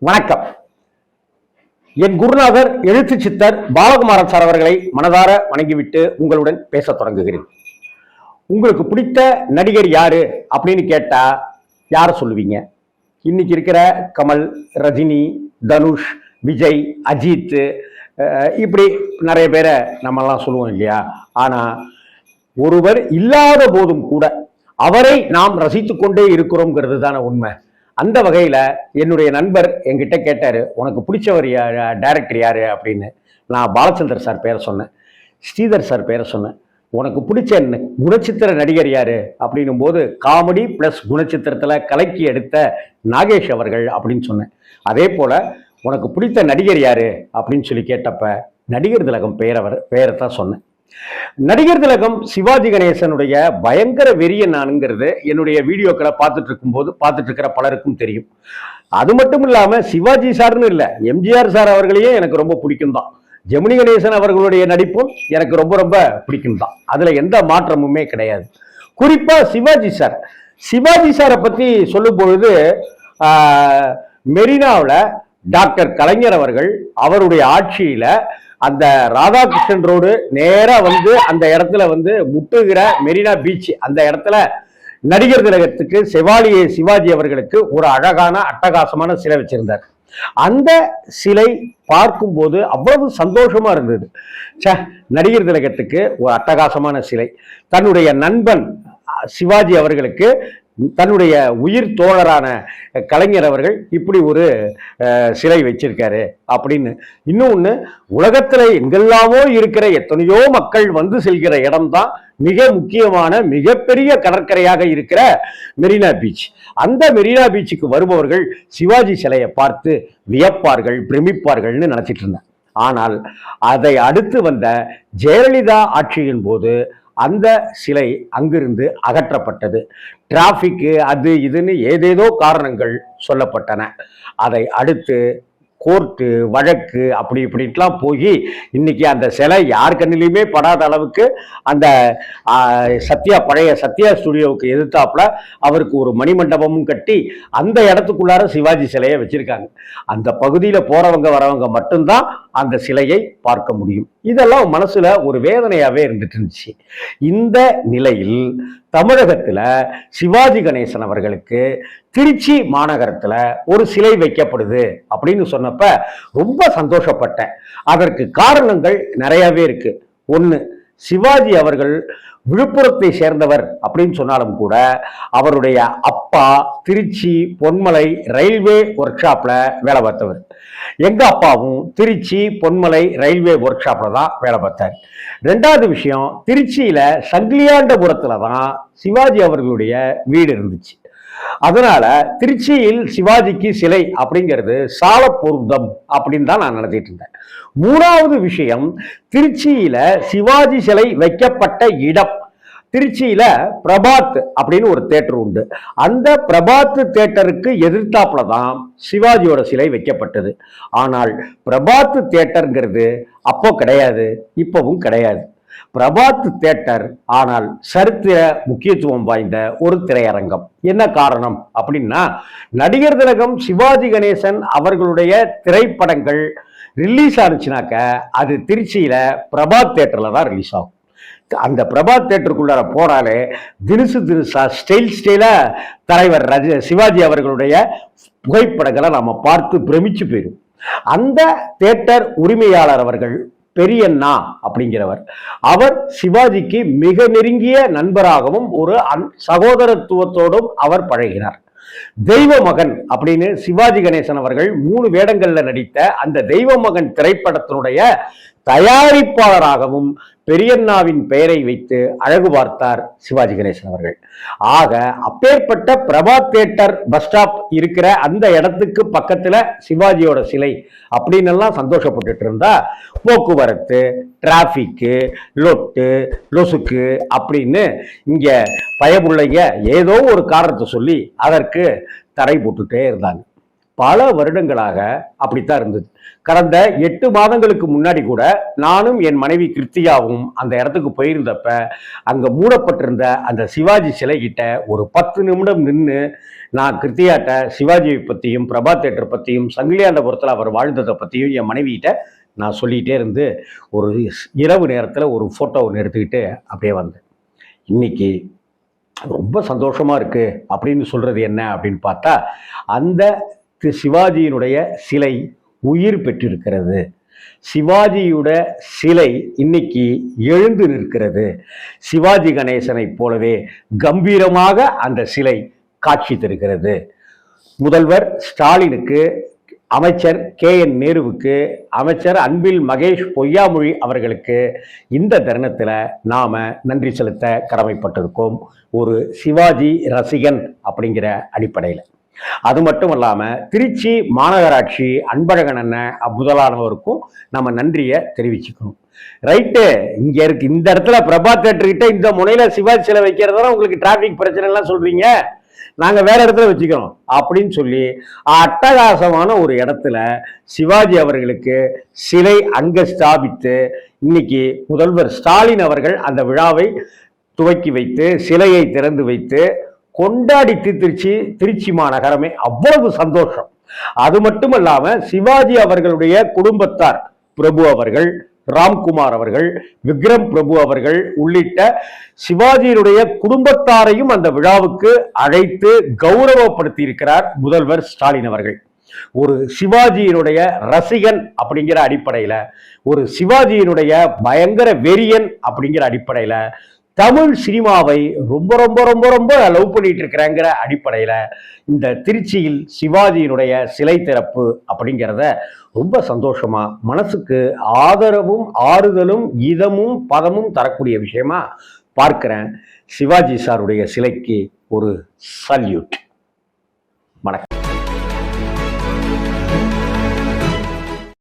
வணக்கம். என் குருநாதர் எழுத்து சித்தர் பாலகுமாரன் சார் அவர்களை மனதார வணங்கிவிட்டு உங்களுடன் பேச தொடங்குகிறேன். உங்களுக்கு பிடித்த நடிகர் யாரு அப்படின்னு கேட்டா யார சொல்லுவீங்க? இன்னைக்கு இருக்கிற கமல், ரஜினி, தனுஷ், விஜய், அஜித், இப்படி நிறைய பேரை நம்மெல்லாம் சொல்லுவோம் இல்லையா? ஆனா ஒருவர் இல்லாத போதும் கூட அவரை நாம் ரசித்துக் கொண்டே இருக்கிறோம்ங்கிறது தானே உண்மை. அந்த வகையில் என்னுடைய நண்பர் என்கிட்ட கேட்டார், உனக்கு பிடிச்சவர் டைரக்டர் யார் அப்படின்னு. நான் பாலச்சந்தர் சார் பேரை சொன்னேன், ஸ்ரீதர் சார் பேரை சொன்னேன். உனக்கு பிடிச்ச குணச்சித்திர நடிகர் யார் அப்படின்னும் போது காமெடி ப்ளஸ் குணச்சித்திரத்தில் கலக்கி எடுத்த நாகேஷ் அவர்கள் அப்படின்னு சொன்னேன். அதே போல் உனக்கு பிடித்த நடிகர் யார் அப்படின்னு சொல்லி கேட்டப்ப நடிகர் திலகம் பேரை தான் சொன்னேன். நடிகர் திலகம் சிவாஜி கணேசனுடைய பயங்கர வெறியன் நானுங்கிறது என்னுடைய வீடியோக்களை பார்த்துட்டு இருக்கிற பலருக்கும் தெரியும். அது மட்டும் இல்லாம சிவாஜி சார்னு இல்லை, எம்ஜிஆர் சார் அவர்களையே எனக்கு ரொம்ப பிடிக்கும் தான். ஜெமினி கணேசன் அவர்களுடைய நடிப்பும் எனக்கு ரொம்ப ரொம்ப பிடிக்கும் தான். அதுல எந்த மாற்றமுமே கிடையாது. குறிப்பா சிவாஜி சாரை பத்தி சொல்லும் பொழுது மெரினாவில் டாக்டர் கலைஞர் அவர்கள் அவருடைய ஆட்சியில அந்த ராதாகிருஷ்ணன் ரோடு நேரா அந்த இடத்துல முட்டுகிற மெரினா பீச், அந்த இடத்துல நடிகர் திலகத்துக்கு செவாலியே சிவாஜி அவர்களுக்கு ஒரு அழகான அட்டகாசமான சிலை வச்சிருந்தார். அந்த சிலை பார்க்கும்போது அவ்வளவு சந்தோஷமா இருந்தது. நடிகர் திலகத்துக்கு ஒரு அட்டகாசமான சிலை, தன்னுடைய நண்பன் சிவாஜி அவர்களுக்கு தன்னுடைய உயிர் தோழரான கலைஞர் அவர்கள் இப்படி ஒரு சிலை வச்சிருக்காரு அப்படின்னு. இன்னொன்னு, உலகத்துல எங்கெல்லாமோ இருக்கிற எத்தனையோ மக்கள் செல்கிற இடம்தான் மிக முக்கியமான மிகப்பெரிய கடற்கரையாக இருக்கிற மெரினா பீச். அந்த மெரினா பீச்சுக்கு வருபவர்கள் சிவாஜி சிலையை பார்த்து வியப்பார்கள், பிரமிப்பார்கள்னு நினைச்சிட்டு இருந்தேன். ஆனால் அதை அடுத்து வந்த ஜெயலலிதா ஆட்சியின் போது அந்த சிலை அங்கிருந்து அகற்றப்பட்டது. டிராபிக்கு அது இதுன்னு ஏதேதோ காரணங்கள் சொல்லப்பட்டன. அதை அடுத்து கோர்ட்டு வழக்கு அப்படி இப்படின்லாம் போய் இன்னைக்கு அந்த சிலை யார் கண்ணிலையுமே படாத அளவுக்கு அந்த பழைய சத்யா ஸ்டுடியோவுக்கு எதிர்த்தாப்புல அவருக்கு ஒரு மணிமண்டபமும் கட்டி அந்த இடத்துக்குள்ளார சிவாஜி சிலையை வச்சிருக்காங்க. அந்த பகுதியில் போறவங்க வரவங்க மட்டும்தான் அந்த சிலையை பார்க்க முடியும். இதெல்லாம் மனசுல ஒரு வேதனையாவே இருந்துட்டு இருந்துச்சு. இந்த நிலையில் தமிழகத்துல சிவாஜி கணேசன் அவர்களுக்கு திருச்சி மாநகரத்துல ஒரு சிலை வைக்கப்படுது அப்படின்னு சொன்னப்ப ரொம்ப சந்தோஷப்பட்டேன். அதற்கு காரணங்கள் நிறையவே இருக்கு. ஒண்ணு, சிவாஜி அவர்கள் விழுப்புரத்தை சேர்ந்தவர் அப்படின்னு சொன்னாலும் கூட அவருடைய அப்பா திருச்சி பொன்மலை ரயில்வே ஒர்க் ஷாப்ல வேலை பார்த்தவர். எங்க அப்பாவும் திருச்சி பொன்மலை ரயில்வே ஒர்க் ஷாப்ல தான் வேலை பார்த்தார். ரெண்டாவது விஷயம், திருச்சியில சங்கிலியாண்டபுரத்துல தான் சிவாஜி அவர்களுடைய வீடு இருந்துச்சு. அதனால திருச்சியில் சிவாஜிக்கு சிலை அப்படிங்கிறது சால பொருத்தம் அப்படின்னு தான் நான் நினைச்சிட்டு இருந்தேன். மூணாவது விஷயம், திருச்சியில சிவாஜி சிலை வைக்கப்பட்ட இடம், திருச்சியில பிரபாத் அப்படின்னு ஒரு தேட்டர் உண்டு. அந்த பிரபாத் தேட்டருக்கு எதிர்த்தாப்புல தான் சிவாஜியோட சிலை வைக்கப்பட்டது. ஆனால் பிரபாத் தேட்டருங்கிறது அப்போ கிடையாது, இப்பவும் கிடையாது. பிரபாத் தேட்டர் ஆனால் சரித்திர முக்கியத்துவம் வாய்ந்த ஒரு திரையரங்கம். என்ன காரணம் அப்படின்னா, நடிகர் திலகம் சிவாஜி கணேசன் அவர்களுடைய திரைப்படங்கள் ரிலீஸ் ஆனிச்சுனாக்க அது திருச்சியில பிரபாத் தேட்டர்ல தான் ரிலீஸ் ஆகும். அந்த பிரபாத் தேட்டருக்குள்ளார போனாலே தினுசா ஸ்டைலா தலைவர் சிவாஜி அவர்களுடைய புகைப்படங்களை நாம பார்த்து பிரமிச்சு போயிடும். அந்த தேட்டர் உரிமையாளர் அவர்கள் பெரியண்ணா அப்படிங்கிறவர், அவர் சிவாஜிக்கு மிக நெருங்கிய நண்பராகவும் ஒரு சகோதரத்துவத்தோடும் அவர் பழகினார். தெய்வ மகன் அப்படின்னு சிவாஜி கணேசன் அவர்கள் 3 வேடங்கள்ல நடித்த அந்த தெய்வ மகன் திரைப்படத்தினுடைய தயாரிப்பாளராகவும் பெரியண்ணாவின் பெயரை வைத்து அழகு பார்த்தார் சிவாஜி கணேசன் அவர்கள். ஆக அப்பேற்பட்ட பிரபாத் தேட்டர் பஸ் ஸ்டாப் இருக்கிற அந்த இடத்துக்கு பக்கத்துல சிவாஜியோட சிலை அப்படின்னு எல்லாம் சந்தோஷப்பட்டுட்டு இருந்தா, போக்குவரத்து, டிராபிக்கு, லொட்டு லொசுக்கு அப்படின்னு இங்க பயமுள்ளைங்க ஏதோ ஒரு காரணத்தை சொல்லி அதற்கு தடை போட்டுட்டே இருந்தாங்க. பல வருடங்களாக அப்படித்தான் இருந்தது. கடந்த 8 மாதங்களுக்கு முன்னாடி கூட நானும் என் மனைவி கிருத்தியாவும் அந்த இடத்துக்கு போயிருந்தப்ப அங்க மூடப்பட்டிருந்த அந்த சிவாஜி சிலை கிட்ட ஒரு 10 நிமிடம் நின்று நான் கிருத்தியாட்ட சிவாஜியை பற்றியும் பிரபா தேட்டர் பற்றியும் சங்கிலியாண்டபுரத்தில் அவர் வாழ்ந்ததை பற்றியும் என் மனைவிகிட்ட நான் சொல்லிகிட்டே இருந்து ஒரு இரவு நேரத்தில் ஒரு ஃபோட்டோ ஒன்று எடுத்துக்கிட்டு அப்படியே வந்தேன். இன்னைக்கு ரொம்ப சந்தோஷமா இருக்கு அப்படின்னு சொல்றது என்ன அப்படின்னு பார்த்தா, அந்த சிவாஜியினுடைய சிலை உயிர் பெற்றிருக்கிறது. சிவாஜியோட சிலை இன்னைக்கு எழுந்து நிற்கிறது. சிவாஜி கணேசனை போலவே கம்பீரமாக அந்த சிலை காட்சி தருகிறது. முதல்வர் ஸ்டாலினுக்கு, அமைச்சர் KN நேருவுக்கு, அமைச்சர் அன்பில் மகேஷ் பொய்யாமொழி அவர்களுக்கு இந்த தருணத்தில் நாம நன்றி செலுத்த கடமைப்பட்டிருக்கோம், ஒரு சிவாஜி ரசிகன் அப்படிங்கிற அடிப்படையில். அது மட்டும் இல்லாமல் திருச்சி மாநகராட்சி அன்பழகன் அண்ணன் முதலானவருக்கும் நம்ம நன்றியை தெரிவிச்சுக்கணும். ரைட்டு, இங்க இருக்கு இந்த இடத்துல பிரபா தேட்டர்கிட்ட இந்த முனையில சிவாஜி சிலை வைக்கிறதா உங்களுக்கு டிராபிக் பிரச்சனை எல்லாம் சொல்றீங்க, நாங்க வேற இடத்துல வச்சுக்கிறோம் அப்படின்னு சொல்லி அட்டகாசமான ஒரு இடத்துல சிவாஜி அவர்களுக்கு சிலை அங்க ஸ்தாபித்து இன்னைக்கு முதல்வர் ஸ்டாலின் அவர்கள் அந்த விழாவை துவக்கி வைத்து சிலையை திறந்து வைத்து கொண்டாடி திருச்சி மாநகரமே அவ்வளவு சந்தோஷம். அது மட்டும் இல்லாம சிவாஜி அவர்களுடைய குடும்பத்தார் பிரபு அவர்கள், ராம்குமார் அவர்கள், விக்ரம் பிரபு அவர்கள் உள்ளிட்ட சிவாஜியினுடைய குடும்பத்தாரையும் அந்த விழாவுக்கு அழைத்து கௌரவப்படுத்தி இருக்கிறார் முதல்வர் ஸ்டாலின் அவர்கள். ஒரு சிவாஜியினுடைய ரசிகன் அப்படிங்கிற அடிப்படையில, ஒரு சிவாஜியினுடைய பயங்கர வெறியன் அப்படிங்கிற அடிப்படையில, தமிழ் சினிமாவை ரொம்ப ரொம்ப ரொம்ப ரொம்ப லவ் பண்ணிட்டு இருக்கிறேங்கிற அடிப்படையில இந்த திருச்சியில் சிவாஜியினுடைய சிலை திறப்பு அப்படிங்கிறத ரொம்ப சந்தோஷமா, மனசுக்கு ஆதரவும் ஆறுதலும் இதமும் பதமும் தரக்கூடிய விஷயமா பார்க்கிறேன். சிவாஜி சாருடைய சிலைக்கு ஒரு சல்யூட். வணக்கம்.